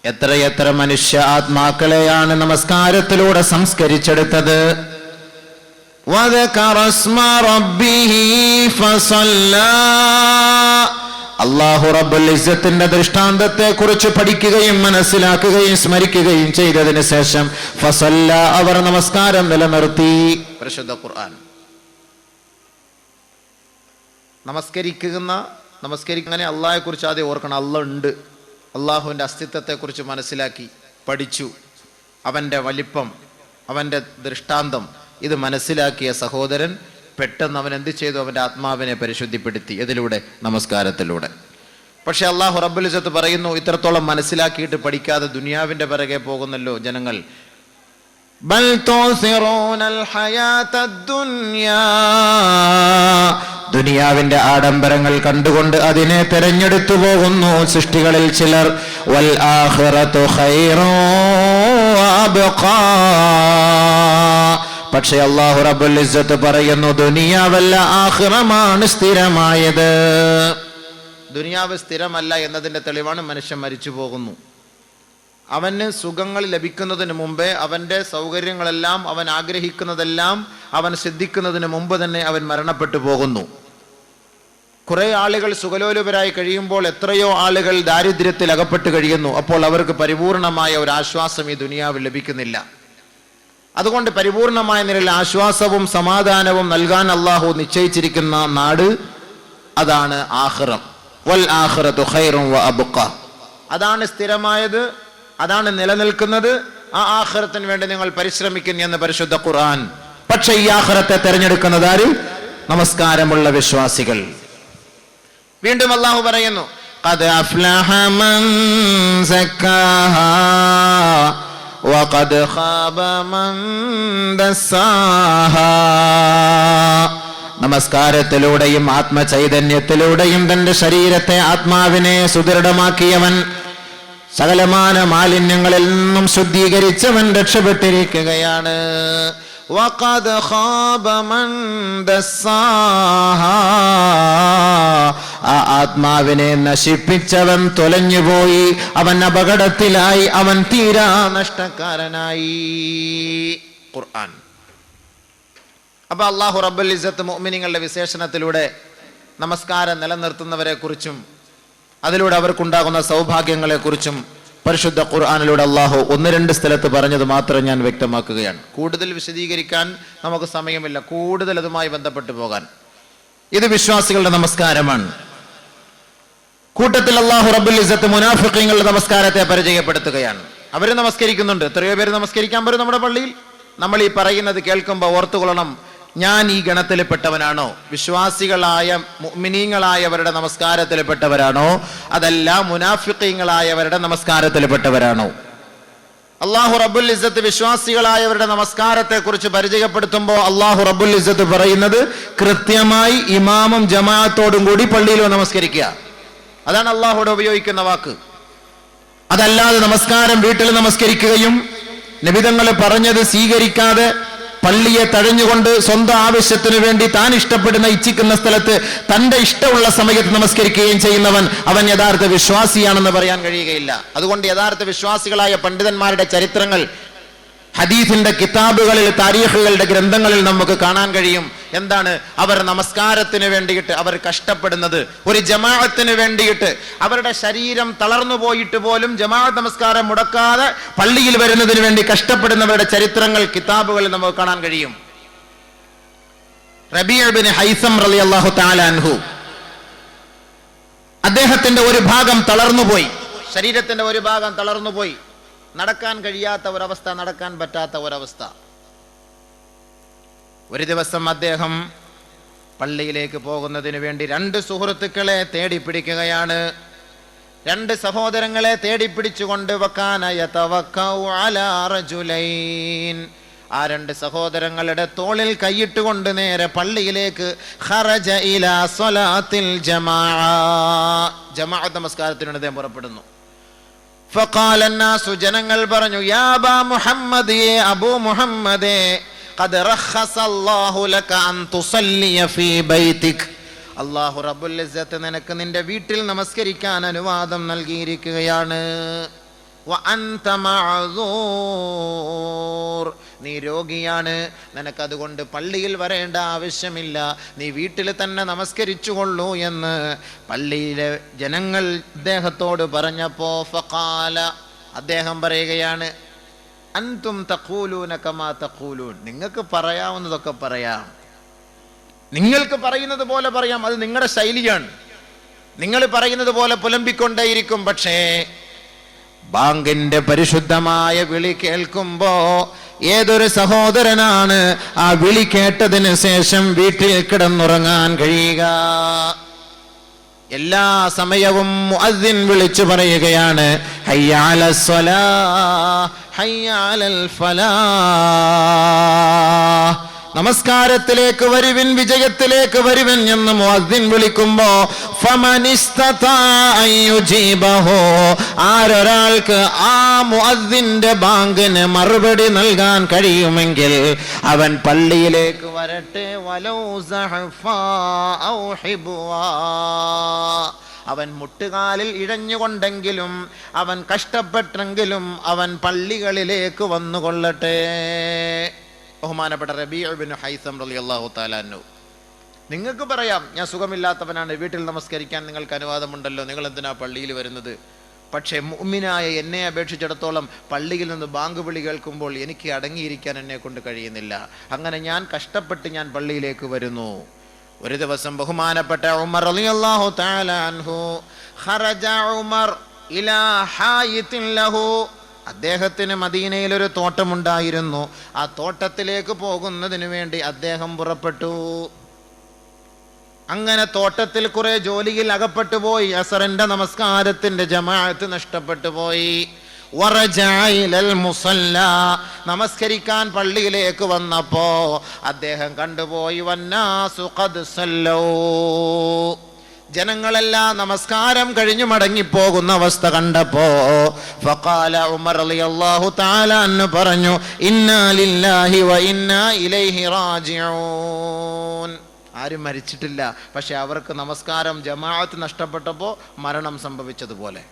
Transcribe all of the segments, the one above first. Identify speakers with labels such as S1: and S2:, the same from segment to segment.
S1: എത്രയെത്ര മനുഷ്യ ആത്മാക്കളെയാണ് നമസ്കാരത്തിലൂടെ സംസ്കരിച്ചെടുത്തത്. അല്ലാഹു റബ്ബുൽ ഇസ്സത്തിന്റെ ദൃഷ്ടാന്തത്തെ കുറിച്ച് പഠിക്കുകയും മനസ്സിലാക്കുകയും സ്മരിക്കുകയും ചെയ്തതിനു ശേഷം ഫസല്ല, അവർ നമസ്കാരം നിലനിർത്തി. പരിശുദ്ധ ഖുർആൻ നമസ്കരിക്കുന്ന അള്ളാഹെ കുറിച്ച് ആദ്യം ഓർക്കണം. അള്ളാഹ് ഉണ്ട്, അള്ളാഹുവിൻ്റെ അസ്തിത്വത്തെക്കുറിച്ച് മനസ്സിലാക്കി പഠിച്ചു. അവൻ്റെ വലിപ്പം, അവൻ്റെ ദൃഷ്ടാന്തം ഇത് മനസ്സിലാക്കിയ സഹോദരൻ പെട്ടെന്ന് അവൻ എന്ത് ചെയ്തു? അവൻ്റെ ആത്മാവിനെ പരിശുദ്ധിപ്പെടുത്തി. ഇതിലൂടെ, നമസ്കാരത്തിലൂടെ. പക്ഷെ അള്ളാഹു റബ്ബുൽ ഇസ്സത്ത് പറയുന്നു, ഇത്രത്തോളം മനസ്സിലാക്കിയിട്ട് പഠിക്കാതെ ദുനിയാവിൻ്റെ പിറകെ പോകുന്നല്ലോ ജനങ്ങൾ. ബൽ തുസിറൂനൽ ഹയാത്തദ് ദുനിയാ, ദുനിയാവിന്റെ ആഡംബരങ്ങൾ കണ്ടുകൊണ്ട് അതിനെ തെരഞ്ഞെടുത്തു പോകുന്നു സൃഷ്ടികളിൽ ചിലർ. വൽ ആഖിറതു ഖൈറു വഅബ്ഖാ, പക്ഷേ അല്ലാഹു റബ്ബുൽ ഇസ്സത്ത് പറയുന്നു, ദുനിയാവല്ല ആഖിറമാണ് സ്ഥിരമായത്. ദുനിയാവ് സ്ഥിരമല്ല എന്നതിന്റെ തെളിവാണ് മനുഷ്യൻ മരിച്ചു പോകുന്നു. അവന് സുഖങ്ങൾ ലഭിക്കുന്നതിന് മുമ്പേ, അവൻ്റെ സൗകര്യങ്ങളെല്ലാം, അവൻ ആഗ്രഹിക്കുന്നതെല്ലാം അവൻ സിദ്ധിക്കുന്നതിന് മുമ്പ് തന്നെ അവൻ മരണപ്പെട്ടു പോകുന്നു. കുറെ ആളുകൾ സുഖലോലുപരായി കഴിയുമ്പോൾ എത്രയോ ആളുകൾ ദാരിദ്ര്യത്തിൽ അകപ്പെട്ട് കഴിയുന്നു. അപ്പോൾ അവർക്ക് പരിപൂർണമായ ഒരു ആശ്വാസം ഈ ദുനിയാവിൽ ലഭിക്കുന്നില്ല. അതുകൊണ്ട് പരിപൂർണമായ നിലയിൽ ആശ്വാസവും സമാധാനവും നൽകാൻ അള്ളാഹു നിശ്ചയിച്ചിരിക്കുന്ന നാട്, അതാണ് ആഖിറം. വൽ ആഖിറതു ഖൈറുൻ വഅബ്ഖാ, അതാണ് സ്ഥിരമായത്, അതാണ് നിലനിൽക്കുന്നത്. ആ ആഖിറത്തിന് വേണ്ടി നിങ്ങൾ പരിശ്രമിക്കുന്നു എന്ന് പരിശുദ്ധ ഖുർആൻ. പക്ഷേ ഈ ആഖിറത്തെ തെരഞ്ഞെടുക്കുന്നത് ആര്? നമസ്കാരമുള്ള വിശ്വാസികൾ. വീണ്ടും അല്ലാഹു പറയുന്നു, ഖദ് അഫ്ലഹ മൻ സക്കാഹാ വഖദ് ഖാബ മൻ ദസ്സാഹാ. നമസ്കാരത്തിലൂടെയും ആത്മചൈതന്യത്തിലൂടെയും തന്റെ ശരീരത്തെ, ആത്മാവിനെ സുദൃഢമാക്കിയവൻ, സകലമാന മാലിന്യങ്ങളിൽ നിന്നും ശുദ്ധീകരിച്ചവൻ രക്ഷപ്പെട്ടിരിക്കുകയാണ്. വഖദ് ഖാബ മൻ ദസ്സാഹാ, ആ ആത്മാവിനെ നശിപ്പിച്ചവൻ തൊലഞ്ഞുപോയി, അവൻ അപകടത്തിലായി, അവൻ തീരാ നഷ്ടക്കാരനായി. ഖുർആൻ. അപ്പൊ അല്ലാഹു റബ്ബുൽ ഇസ്സത്ത് മുഅ്മിനീങ്ങളുടെ വിശേഷണത്തിലൂടെ നമസ്കാരം നിലനിർത്തുന്നവരെ കുറിച്ചും അതിലൂടെ അവർക്കുണ്ടാകുന്ന സൗഭാഗ്യങ്ങളെക്കുറിച്ചും പരിശുദ്ധ ഖുർആനിലൂടെ അല്ലാഹു ഒന്ന് രണ്ട് സ്ഥലത്ത് പറഞ്ഞത് മാത്രം ഞാൻ വ്യക്തമാക്കുകയാണ്. കൂടുതൽ വിശദീകരിക്കാൻ നമുക്ക് സമയമില്ല, കൂടുതൽ അതുമായി ബന്ധപ്പെട്ടു പോകാൻ. ഇത് വിശ്വാസികളുടെ നമസ്കാരമാണ്. കൂട്ടത്തിൽ അല്ലാഹു റബ്ബുൽ ഇസ്സത്ത് മുനാഫിഖീങ്ങളുടെ നമസ്കാരത്തെ പരിചയപ്പെടുത്തുകയാണ്. അവർ നമസ്കരിക്കുന്നുണ്ട്. എത്രയോ പേര് നമസ്കരിക്കാൻ വരും നമ്മുടെ പള്ളിയിൽ. നമ്മൾ ഈ പറയുന്നത് കേൾക്കുമ്പോൾ ഓർത്തുകൊള്ളണം, ഞാൻ ഈ ഗണത്തിൽപ്പെട്ടവനാണോ? വിശ്വാസികളായ മുഅ്മിനീങ്ങളായവരുടെ നമസ്കാരത്തിൽപ്പെട്ടവരാണോ? അതല്ല മുനാഫിഖീങ്ങളായവരുടെ നമസ്കാരത്തിൽപ്പെട്ടവരാണോ? അല്ലാഹു റബ്ബുൽ ഇസ്സത്ത് വിശ്വാസികളായവരുടെ നമസ്കാരത്തെ കുറിച്ച് പരിചയപ്പെടുത്തുമ്പോൾ അല്ലാഹു റബ്ബുൽ ഇസ്സത്ത് പറയുന്നത്, കൃത്യമായി ഇമാമും ജമാഅത്തോടും കൂടി പള്ളിയിൽ നമസ്കരിക്കുക. അതാണ് അല്ലാഹുവിടെ ഉപയോഗിക്കുന്ന വാക്ക്. അതല്ലാതെ നമസ്കാരം വീട്ടിൽ നമസ്കരിക്കുകയും നബിതങ്ങൾ പറഞ്ഞത് സ്വീകരിക്കാതെ പള്ളിയെ തഴഞ്ഞുകൊണ്ട് സ്വന്തം ആവശ്യത്തിനു വേണ്ടി താൻ ഇഷ്ടപ്പെടുന്ന, ഇച്ഛിക്കുന്ന സ്ഥലത്ത് തന്റെ ഇഷ്ടമുള്ള സമയത്ത് നമസ്കരിക്കുകയും ചെയ്യുന്നവൻ, അവൻ യഥാർത്ഥ വിശ്വാസിയാണെന്ന് പറയാൻ കഴിയുകയില്ല. അതുകൊണ്ട് യഥാർത്ഥ വിശ്വാസികളായ പണ്ഡിതന്മാരുടെ ചരിത്രങ്ങൾ ഹദീസിന്റെ കിതാബുകളിൽ, താരീഖുകളുടെ ഗ്രന്ഥങ്ങളിൽ നമുക്ക് കാണാൻ കഴിയും. എന്താണ് അവർ നമസ്കാരത്തിന് വേണ്ടിയിട്ട് അവർ കഷ്ടപ്പെടുന്നത്? ഒരു ജമാഅത്തിന് വേണ്ടിയിട്ട് അവരുടെ ശരീരം തളർന്നു പോയിട്ട് പോലും ജമാഅത്ത് നമസ്കാരം മുടക്കാതെ പള്ളിയിൽ വരുന്നതിന് വേണ്ടി കഷ്ടപ്പെടുന്നവരുടെ ചരിത്രങ്ങൾ കിതാബുകളിൽ നമുക്ക് കാണാൻ കഴിയും. റബീഅ ഇബ്നു ഹൈസം റളിയല്ലാഹു തആല അൻഹു, അദ്ദേഹത്തിന്റെ ഒരു ഭാഗം തളർന്നുപോയി, ശരീരത്തിന്റെ ഒരു ഭാഗം തളർന്നുപോയി, നടക്കാൻ കഴിയാത്ത ഒരവസ്ഥ, നടക്കാൻ പറ്റാത്ത ഒരവസ്ഥ. ഒരു ദിവസം അദ്ദേഹം പള്ളിയിലേക്ക് പോകുന്നതിന് വേണ്ടി രണ്ട് സുഹൃത്തുക്കളെ തേടി പിടിക്കുകയാണ്. രണ്ട് സഹോദരങ്ങളെ തേടി പിടിച്ചുകൊണ്ട് വകാന യതവക്കഉ അലാ റജുലൈൻ, ആ രണ്ട് സഹോദരങ്ങളുടെ തോളിൽ കൈയിട്ടുകൊണ്ട് നേരെ പള്ളിയിലേക്ക് ഖറജ ഇലാ സ്വലാത്തിൽ ജമാഅ, ജമാഅത്ത് നമസ്കാരത്തിന് അദ്ദേഹം പുറപ്പെടുന്നു. ഫഖാല അന്നാസു, ജനങ്ങൾ പറഞ്ഞു, യാ അബാ മുഹമ്മദ്, അബൂ മുഹമ്മദേ, ഖദ് റഖസ അല്ലാഹു ലക അൻ തുസല്ലിയ ഫീ ബൈതിക്, അല്ലാഹു റബ്ബുൽ ഇസ്സത്ത് നിനക്ക് നിന്റെ വീട്ടിൽ നമസ്കരിക്കാൻ അനുവാദം നൽകിയിരിക്കുകയാണ്. വഅൻത മഅ്സൂർ, നീ രോഗിയാണ്, നിനക്കതുകൊണ്ട് പള്ളിയിൽ വരേണ്ട ആവശ്യമില്ല, നീ വീട്ടിൽ തന്നെ നമസ്കരിച്ചുകൊള്ളൂ എന്ന് പള്ളിയിലെ ജനങ്ങൾ അദ്ദേഹത്തോട് പറഞ്ഞപ്പോ ഫഖാല, അദ്ദേഹം പറയുകയാണ്, അൻതും തഖൂലൂന കമാ തഖൂലൂൻ, നിങ്ങൾക്ക് പറയാവുന്നതൊക്കെ പറയാം, നിങ്ങൾക്ക് പറയുന്നത് പോലെ പറയാം, അത് നിങ്ങളുടെ ശൈലിയാണ്, നിങ്ങൾ പറയുന്നത് പോലെ പുലമ്പിക്കൊണ്ടേയിരിക്കും. പക്ഷേ ബാങ്കിന്റെ പരിശുദ്ധമായ വിളി കേൾക്കുമ്പോ ഏതൊരു സഹോദരനാണ് ആ വിളി കേട്ടതിന് ശേഷം വീട്ടിൽ കിടന്നുറങ്ങാൻ കഴിയുക? എല്ലാ സമയവും മുഅദ്ദിൻ വിളിച്ചു പറയുകയാണ്, ഹയ്യ അലസ് സ്വലാഹ്, ഹയ്യ അലൽ ഫലാഹ്, നമസ്കാരത്തിലേക്ക് വരുവിൻ, വിജയത്തിലേക്ക് വരുവിൻ എന്ന് മുഅദ്ദിൻ വിളിക്കുമ്പോ ആരൊരാൾക്ക് ആ മുഅദ്ദിന്റെ ബാങ്കിന് മറുപടി നൽകാൻ കഴിയുമെങ്കിൽ അവൻ പള്ളിയിലേക്ക് വരട്ടെ. വലൗ സഹഫാ ഔ ഹിബ്വാ, അവൻ മുട്ടുകാലിൽ ഇഴഞ്ഞുകൊണ്ടെങ്കിലും അവൻ കഷ്ടപ്പെട്ടെങ്കിലും അവൻ പള്ളികളിലേക്ക് വന്നുകൊള്ളട്ടെ. ബഹുമാനപ്പെട്ട റബീഉ ഇബ്നു ഹൈസം റളിയല്ലാഹു തആല അൻഹു, നിങ്ങൾക്ക് പറയാം ഞാൻ സുഖമില്ലാത്തവനാണ്, വീട്ടിൽ നമസ്കരിക്കാൻ നിങ്ങൾക്ക് അനുവാദമുണ്ടല്ലോ, നിങ്ങൾ എന്തിനാ പള്ളിയിൽ വരുന്നത്? പക്ഷേ മുഅ്മിനായ എന്നെ അപേക്ഷിച്ചിടത്തോളം പള്ളിയിൽ നിന്ന് ബാങ്ക് വിളി കേൾക്കുമ്പോൾ എനിക്ക് അടങ്ങിയിരിക്കാൻ എന്നെ കൊണ്ട് കഴിയുന്നില്ല. അങ്ങനെ ഞാൻ കഷ്ടപ്പെട്ട് ഞാൻ പള്ളിയിലേക്ക് വരുന്നു. ഒരു ദിവസം ബഹുമാനപ്പെട്ട ഉമർ റളിയല്ലാഹു തആല അൻഹു ഖറജ ഉമർ ഇലാ ഹായിത്തിൻ ലഹു, അദ്ദേഹത്തിന് മദീനയിൽ ഒരു തോട്ടമുണ്ടായിരുന്നു. ആ തോട്ടത്തിലേക്ക് പോകുന്നതിന് വേണ്ടി അദ്ദേഹം പുറപ്പെട്ടു. അങ്ങനെ തോട്ടത്തിൽ കുറെ ജോലിയിൽ അകപ്പെട്ടു പോയി. അസറിന്റെ നമസ്കാരത്തിന്റെ ജമാഅത്ത് നഷ്ടപ്പെട്ടു പോയി. നമസ്കരിക്കാൻ പള്ളിയിലേക്ക് വന്നപ്പോ അദ്ദേഹം കണ്ടുപോയി, വന്നാസു ഖദ് സല്ലൂ, ജനങ്ങളെല്ലാം നമസ്കാരം കഴിഞ്ഞു മടങ്ങിപ്പോകുന്ന അവസ്ഥ കണ്ടപ്പോ ഫഖാല ഉമർ റളിയല്ലാഹു തആല അൻഹു പറഞ്ഞു, ഇന്നാ ലില്ലാഹി വ ഇന്നാ ഇലൈഹി റാജിഊൻ. ആരും മരിച്ചിട്ടില്ല, പക്ഷെ അവർക്ക് നമസ്കാരം ജമാഅത്ത് നഷ്ടപ്പെട്ടപ്പോൾ മരണം സംഭവിച്ചതുപോലെ.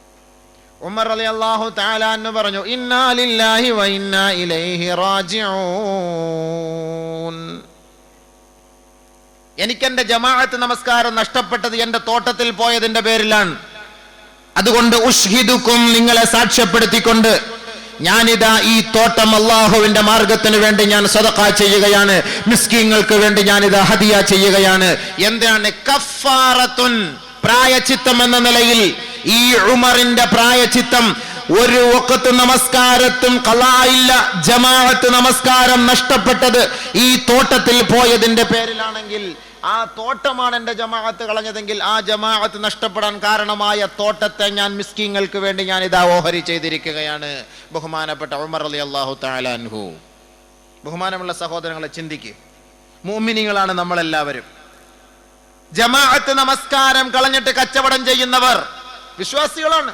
S1: ഉമർ റളിയല്ലാഹു തആല അൻഹു പറഞ്ഞു, ഇന്നാ ലില്ലാഹി വ ഇന്നാ ഇലൈഹി റാജിഊൻ. എനിക്കെന്റെ ജമാഅത്ത് നമസ്കാരം നഷ്ടപ്പെട്ടത് എന്റെ തോട്ടത്തിൽ പോയതിന്റെ പേരിലാണ്. അതുകൊണ്ട് ഉഷ്ഹിദുക്കും, നിങ്ങളെ സാക്ഷ്യപ്പെടുത്തിക്കൊണ്ട് ഞാനിതാ ഈ തോട്ടം അല്ലാഹുവിന്റെ മാർഗത്തിന് വേണ്ടി ഞാൻ സദഖ ചെയ്യുകയാണ്, മിസ്കീങ്ങൾക്ക് വേണ്ടി ഞാനിതാ ഹദിയ ചെയ്യുകയാണ്. എന്താണ്? കഫാറത്തുൻ, പ്രായച്ചിത്തം എന്ന നിലയിൽ ഈ ഉമറിന്റെ പ്രായച്ചിത്തം, ഒരു വഖത്ത് നമസ്കാരത്തും ഖളായില്ല, ജമാഅത്ത് നമസ്കാരം നഷ്ടപ്പെട്ടത് ഈ തോട്ടത്തിൽ പോയതിന്റെ പേരിലാണെങ്കിൽ, ആ തോട്ടമാണ് എന്റെ ജമാഅത്ത് കളഞ്ഞതെങ്കിൽ ആ ജമാഅത്ത് നഷ്ടപ്പെടാൻ കാരണമായ തോട്ടത്തെ ഞാൻ മിസ്കീങ്ങൾക്ക് വേണ്ടി ഞാൻ ഇതാ ഓഹരി ചെയ്തിരിക്കുകയാണ്. ബഹുമാനപ്പെട്ട ഉമർ റളിയല്ലാഹു തആല അൻഹു. ബഹുമാനമുള്ള സഹോദരങ്ങളെ, ചിന്തിക്കുക, മുഅ്മിനീങ്ങളാണ് നമ്മളെല്ലാവരും. ജമാഅത്ത് നമസ്കാരം കളഞ്ഞിട്ട് കച്ചവടം ചെയ്യുന്നവർ വിശ്വാസികളാണ്,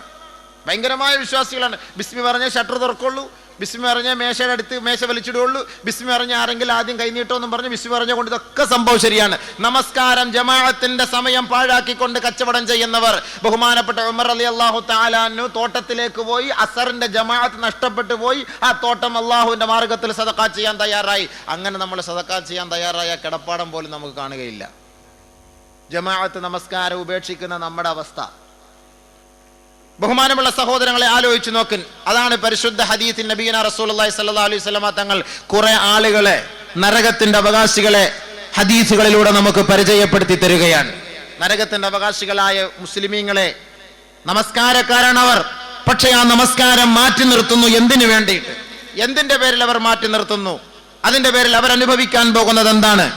S1: ഭയങ്കരമായ വിശ്വാസികളാണ്. ബിസ്മി പറഞ്ഞ ഷട്ടർ തുറക്കുള്ളൂ, ബിസ്മി പറഞ്ഞ മേശയുടെ അടുത്ത് മേശ വലിച്ചിടുള്ളൂ, ബിസ്മി പറഞ്ഞ ആരെങ്കിലും ആദ്യം കൈനീട്ടോന്നും പറഞ്ഞ് ബിസ്മി പറഞ്ഞുകൊണ്ട് ഇതൊക്കെ സംഭവം ശരിയാണ്. നമസ്കാരം ജമാഅത്തിന്റെ സമയം പാഴാക്കിക്കൊണ്ട് കച്ചവടം ചെയ്യുന്നവർ. ബഹുമാനപ്പെട്ട ഉമർ റളിയല്ലാഹു തആല അൻഹു തോട്ടത്തിലേക്ക് പോയി, അസറിന്റെ ജമാഅത്ത് നഷ്ടപ്പെട്ടു പോയി. ആ തോട്ടം അല്ലാഹുവിന്റെ മാർഗത്തിൽ സദഖ ചെയ്യാൻ തയ്യാറായി. അങ്ങനെ നമ്മൾ സദഖ ചെയ്യാൻ തയ്യാറായ കിടപ്പാടം പോലും നമുക്ക് കാണുകയില്ല. ജമാഅത്ത് നമസ്കാരം ഉപേക്ഷിക്കുന്ന നമ്മുടെ അവസ്ഥ. ബഹുമാനമുള്ള സഹോദരങ്ങളെ, ആലോചിച്ചു നോക്കിൻ. അതാണ് പരിശുദ്ധ ഹദീസിൽ നബിയന റസൂലുള്ളാഹി സ്വല്ലല്ലാഹു അലൈഹി വസല്ലമ തങ്ങൾ കുറെ ആളുകളെ, നരകത്തിന്റെ അവകാശികളെ ഹദീസുകളിലൂടെ നമുക്ക് പരിചയപ്പെടുത്തി തരികയാണ്. നരകത്തിന്റെ അവകാശികളായ മുസ്ലിമീങ്ങളെ, നമസ്കാരക്കാരാണ് അവർ. പക്ഷെ ആ നമസ്കാരം മാറ്റി നിർത്തുന്നു. എന്തിനു വേണ്ടിയിട്ട്? എന്തിന്റെ പേരിൽ അവർ മാറ്റി നിർത്തുന്നു? അതിന്റെ പേരിൽ അവർ അനുഭവിക്കാൻ പോകുന്നത് എന്താണ്?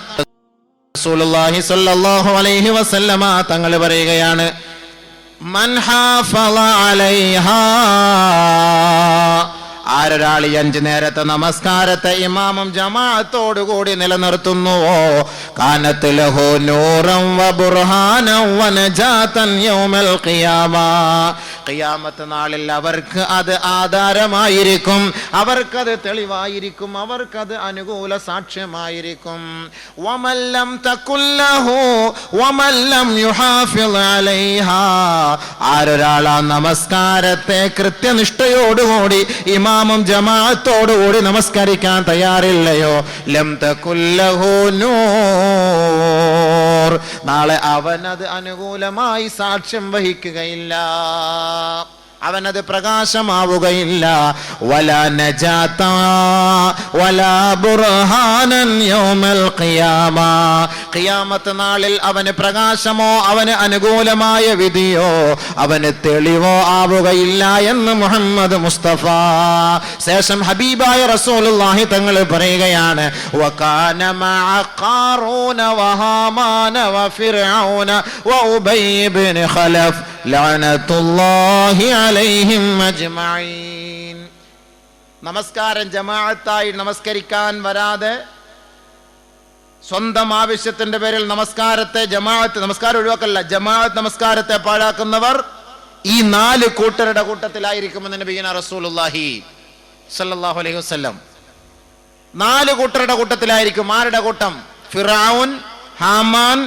S1: റസൂലുള്ളാഹി സ്വല്ലല്ലാഹു അലൈഹി വസല്ലമ തങ്ങൾ പറയുകയാണ്, മൻ ഹാഫള അലൈഹാ, ആരൊരാൾ 5 നേരത്തെ നമസ്കാരത്തെ ഇമാമും ജമാഅത്തോടു കൂടി നിലനിർത്തുന്നുവോ, കാനത്ത് ലഹു നൂറൻ വ ബുർഹാനൻ വ നജാതൻ യൗമൽ ഖിയാമ, ഖിയാമത്ത് നാളിൽ അവർക്ക് അത് ആധാരമായിരിക്കും, അവർക്കത് തെളിവായിരിക്കും, അവർക്കത് അനുകൂല സാക്ഷ്യമായിരിക്കും. വമല്ലം തകുല്ലഹു വമല്ലം യുഹാഫിദ് അലൈഹാ, ആരൊരാളാ നമസ്കാരത്തെ കൃത്യനിഷ്ഠയോടുകൂടി ഇമാമും ജമാഅത്തോടുകൂടി നമസ്കരിക്കാൻ തയ്യാറില്ലയോ, ലം തകുല്ലഹു നൂർ, നാളെ അവനത് അനുകൂലമായി സാക്ഷ്യം വഹിക്കുകയില്ല, അവനത് പ്രകാശമാവുകയില്ല. വലാ നജാത വലാ ബുർഹാനൻ യൗമൽ ഖിയാമ, ഖിയാമത്ത് നാളിൽ അവന് പ്രകാശമോ അവന് അനുകൂലമായ വിധിയോ അവന് തെളിവോ ആവുകയില്ല എന്ന് മുഹമ്മദ് മുസ്തഫ. ശേഷം ഹബീബായ റസൂലുള്ളാഹി തങ്ങൾ പറയുകയാണ്, വകാന മഅ ഖാറൂന വഹാമാന വഫിർഔന വഉബൈ ഇബ്നു ഖലഫ് ലഅനത്തുല്ലാഹി അലൈഹിം അജ്മഈൻ. നമസ്കാരം ജമാഅത്തായി നമസ്കരിക്കാൻ വരാതെ സ്വന്തം ആവശ്യത്തിന്റെ പേരിൽ നമസ്കാരത്തെ നമസ്കാരം ഒഴിവാക്കല്ല, ജമാഅത്ത് നമസ്കാരത്തെ പാഴാക്കുന്നവർ ഈ 4 കൂട്ടരുടെ കൂട്ടത്തിലായിരിക്കുമെന്ന് നബിയുനാ റസൂലുള്ളാഹി സ്വല്ലല്ലാഹു അലൈഹി വസല്ലം. 4 കൂട്ടരുടെ കൂട്ടത്തിലായിരിക്കും. ആരുടെ കൂട്ടം? ഫിർഔൻ, ഹാമാൻ,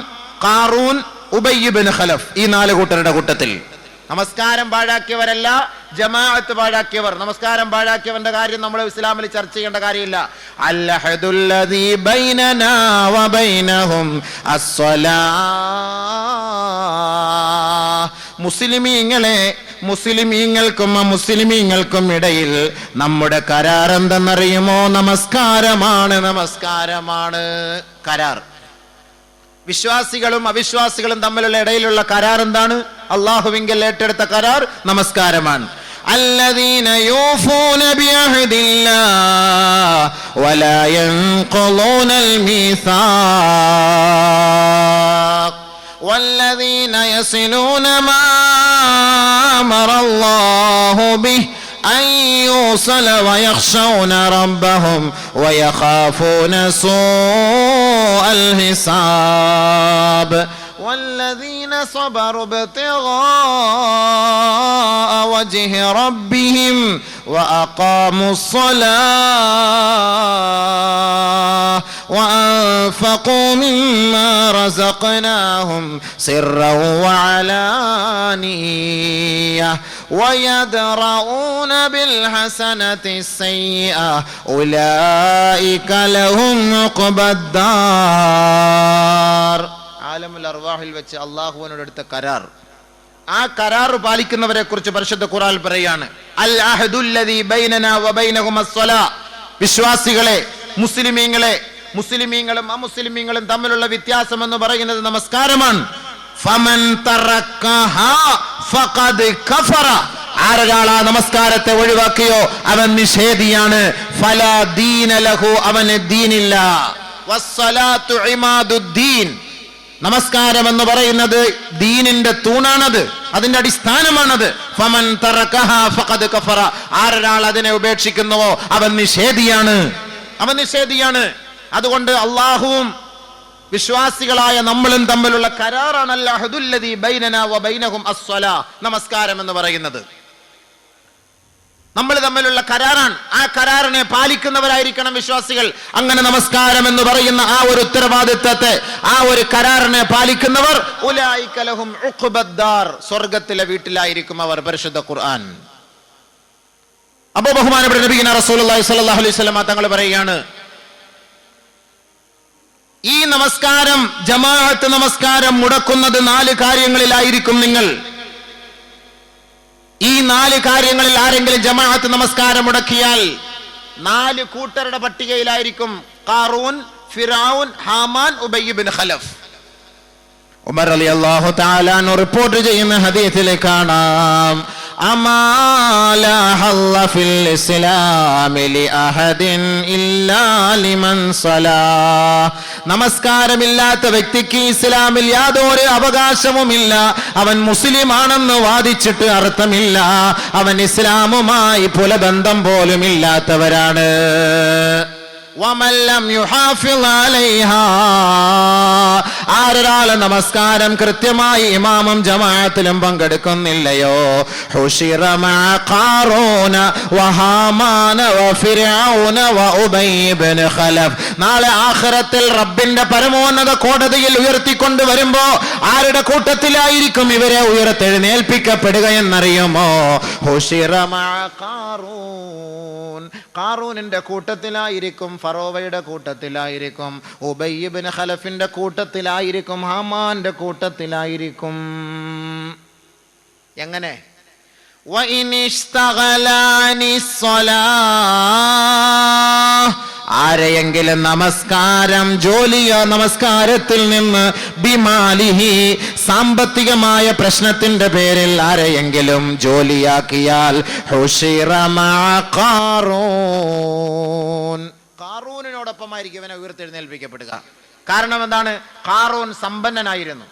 S1: ഖാറൂൻ, ഉബൈ ഇബ്നു ഖലഫ്. ഈ 4 കൂട്ടരുടെ കൂട്ടത്തിൽ. നമസ്കാരം പാഴാക്കിയവരല്ല, ജമാഅത്ത് പാഴാക്കിയവർ. നമസ്കാരം പാഴാക്കിയവന്റെ കാര്യം നമ്മൾ ഇസ്ലാമിൽ ചർച്ച ചെയ്യേണ്ട കാര്യമില്ല. അൽഹദുല്ലദീ ബൈനനാ വബൈനഹും അസ്സലാഹ്. മുസ്ലിമീങ്ങൾക്കും അമുസ്ലിമീങ്ങൾക്കും ഇടയിൽ നമ്മുടെ കരാർ എന്തെന്നറിയുമോ? നമസ്കാരമാണ്, നമസ്കാരമാണ് കരാർ. വിശ്വാസികളും അവിശ്വാസികളും തമ്മിലുള്ള ഇടയിലുള്ള കരാർ എന്താണ്? അല്ലാഹുവിങ്കൽ ഏറ്റെടുത്ത കരാർ നമസ്കാരമാണ്. الذين يوفون بعهد الله ولا ينقضون الميثاق والذين يصلون ما أمر الله به أن يوصل ويخشون ربهم ويخافون سوء الحساب والذين صبروا ابتغاء وجه ربهم وأقاموا الصلاة وأنفقوا مما رزقناهم سرا وعلانية ويدرؤون بالحسنة السيئة أولئك لهم عقبى الدار. ആലമുൽ അർവാഹിൽ വെച്ച് അല്ലാഹുവിനോട് എടുത്ത കരാർ. ആ കരാർ പാലിക്കുന്നവരെ കുറിച്ച് പരിശുദ്ധ ഖുർആൻ പറയാണ്, അൽ അഹദുല്ലദീ ബൈനനാ വബൈനഹും അസ്സലാ. വിശ്വാസികളെ, മുസ്ലിമീങ്ങളും അമുസ്ലിമീങ്ങളും തമ്മിലുള്ള വ്യത്യാസം എന്ന് പറയുന്നത് നമസ്കാരമാണ്. ഫമൻ തറക്കഹാ ഫഖദ് കഫറ. ആരൊരാളാ നമസ്കാരത്തെ ഒഴിവാക്കിയോ അവൻ നിഷേധിയാണ്. ഫലാ ദീന ലഹു, അവന് ദീനില്ല. വസ്സലാത്തു ഇമാദുദ്ദീൻ. നമസ്കാരം എന്ന് പറയുന്നത് ദീനിന്റെ തൂണാണത്, അതിന്റെ അടിസ്ഥാനമാണത്. ഫമൻ തറക്കഹാ ഫഖദ് കഫറ. ആരൊരാൾ അതിനെ ഉപേക്ഷിക്കുന്നുവോ അവൻ നിഷേധിയാണ്, അവൻ നിഷേധിയാണ്. അതുകൊണ്ട് അല്ലാഹുവും വിശ്വാസികളായ നമ്മളും തമ്മിലുള്ള കരാറാണ് അൽ അഹദുല്ലദീ ബൈനനാ വബൈനഹും അസ്സലാ. നമസ്കാരം എന്ന് പറയുന്നത് നമ്മൾ തമ്മിലുള്ള കരാറാണ്. ആ കരാറിനെ പാലിക്കുന്നവരായിരിക്കണം വിശ്വാസികൾ. അങ്ങനെ നമസ്കാരം എന്ന് പറയുന്ന ആ ഒരു ഉത്തരവാദിത്തത്തെ, ആ ഒരു കരാറിനെ പാലിക്കുന്നവർ ഉലൈക ലഹും ഉഖ്ബദ്ദാർ, സ്വർഗ്ഗത്തിലെ വീട്ടിലായിരിക്കും അവർ. പരിശുദ്ധ ഖുർആൻ. അപ്പോൾ ബഹുമാനപ്പെട്ട നബിയുനാ റസൂലുള്ളാഹി സ്വല്ലല്ലാഹു അലൈഹി വസല്ലം തങ്ങൾ പറയുകയാണ്, ഈ നമസ്കാരം, ജമാഅത്ത് നമസ്കാരം മുടക്കുന്നത് 4 കാര്യങ്ങളിലായിരിക്കും നിങ്ങൾ. ഈ 4 കാര്യങ്ങളിൽ ആരെങ്കിലും ജമാഅത്ത് നമസ്കാരം മുടക്കിയാൽ 4 കൂട്ടരുടെ പട്ടികയിലായിരിക്കും ഖാറൂൻ, ഫിർഔൻ, ഹാമാൻ, ഉബൈ ഇബ്നു ഖലഫ്. ഉമർ റളിയല്ലാഹു തആല അൻഹു റിപ്പോർട്ട് ചെയ്യുന്ന ഹദീസിൽ കാണാം, അമാ ലാ ഹല്ല ഫിൽ ഇസ്ലാമി ലിഅഹദിൻ ഇല്ലാ ലിമൻ സലാ. നമസ്കാരമില്ലാത്ത വ്യക്തിക്ക് ഇസ്ലാമിൽ യാതൊരു അവകാശവുമില്ല. അവൻ മുസ്ലിം ആണെന്ന് വാദിച്ചിട്ട് അർത്ഥമില്ല. അവൻ ഇസ്ലാമുമായി പുലബന്ധം പോലും ഇല്ലാത്തവരാണ്. വമൻ ലം യുഹാഫിള് അലൈഹാ, ആരൊരാൾ നമസ്കാരം കൃത്യമായി ഇമാമും ജമാഅത്തിലും പങ്കെടുക്കുന്നില്ലയോ, ഹുശിറ മഅ ഖാറൂന വഹാമാന വഫിർഔന വഉബയ്യ് ഇബ്നു ഖലഫ്, നാളെ ആഖിറത്തിൽ റബ്ബിന്റെ പരമോന്നത കോടതിയിൽ ഉയർത്തിക്കൊണ്ട് വരുമ്പോ ആരുടെ കൂട്ടത്തിലായിരിക്കും ഇവരെ ഉയർത്തെഴുന്നേൽപ്പിക്കപ്പെടുക എന്നറിയുമോ? ഹുശിറ മഅ ഖാറൂൻ, ഖാറൂനിന്റെ കൂട്ടത്തിലായിരിക്കും, ഫറോവയുടെ കൂട്ടത്തിലായിരിക്കും, ഉബയ്യ് ഇബ്നു ഖലഫിന്റെ കൂട്ടത്തിലായിരിക്കും, ഹാമാന്റെ കൂട്ടത്തിലായിരിക്കും. എങ്ങനെ? ആരെയെങ്കിലും നമസ്കാരം ജോലിയോ നമസ്കാരത്തിൽ നിന്ന് ബിമാലിഹി സാമ്പത്തികമായ പ്രശ്നത്തിന്റെ പേരിൽ ആരെയെങ്കിലും ജോലിയാക്കിയാൽ ഹുശിറ മഅ ഖാറൂൻ, ഖാറൂനിനോടൊപ്പമായിരിക്കും ഇവനെ ഉയർത്തെഴുന്നേൽപ്പിക്കപ്പെടുക. കാരണം എന്താണ്? ഖാറൂൻ സമ്പന്നനായിരുന്നു.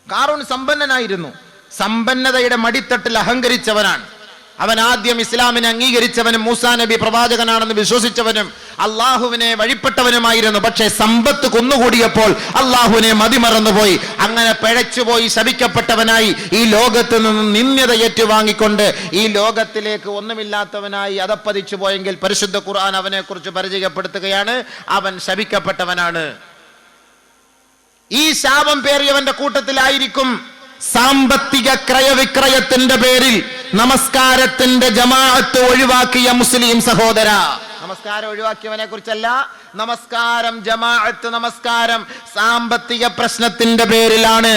S1: ഖാറൂൻ സമ്പന്നനായിരുന്നു. സമ്പന്നതയുടെ മടിത്തട്ടിൽ അഹങ്കരിച്ചവനാണ് അവൻ. ആദ്യം ഇസ്ലാമിനെ അംഗീകരിച്ചവനും മൂസാ നബി പ്രവാചകനാണെന്ന് വിശ്വസിച്ചവനും അള്ളാഹുവിനെ വഴിപ്പെട്ടവനുമായിരുന്നു. പക്ഷേ സമ്പത്ത് കുന്നുകൂടിയപ്പോൾ അള്ളാഹുവിനെ മതിമറന്നുപോയി. അങ്ങനെ പിഴച്ചുപോയി ശപിക്കപ്പെട്ടവനായി ഈ ലോകത്ത് നിന്ന് നിന്ദ്യത ഏറ്റുവാങ്ങിക്കൊണ്ട് ഈ ലോകത്തിലേക്ക് ഒന്നുമില്ലാത്തവനായി അതപ്പതിച്ചു പോയെങ്കിൽ പരിശുദ്ധ ഖുർആൻ അവനെ കുറിച്ച് പരിചയപ്പെടുത്തുകയാണ്, അവൻ ശപിക്കപ്പെട്ടവനാണ്. ഈ ശാപം പേറിയവന്റെ കൂട്ടത്തിലായിരിക്കും സാമ്പത്തിക ക്രയവിക്രയത്തിന്റെ പേരിൽ നമസ്കാരത്തിന്റെ ജമാഅത്ത് ഒഴിവാക്കിയ മുസ്ലിം സഹോദര. നമസ്കാരം ഒഴിവാക്കിയവനെ കുറിച്ചല്ല, നമസ്കാരം ജമാഅത്ത്, നമസ്കാരം സാമ്പത്തിക പ്രശ്നത്തിന്റെ പേരിലാണ്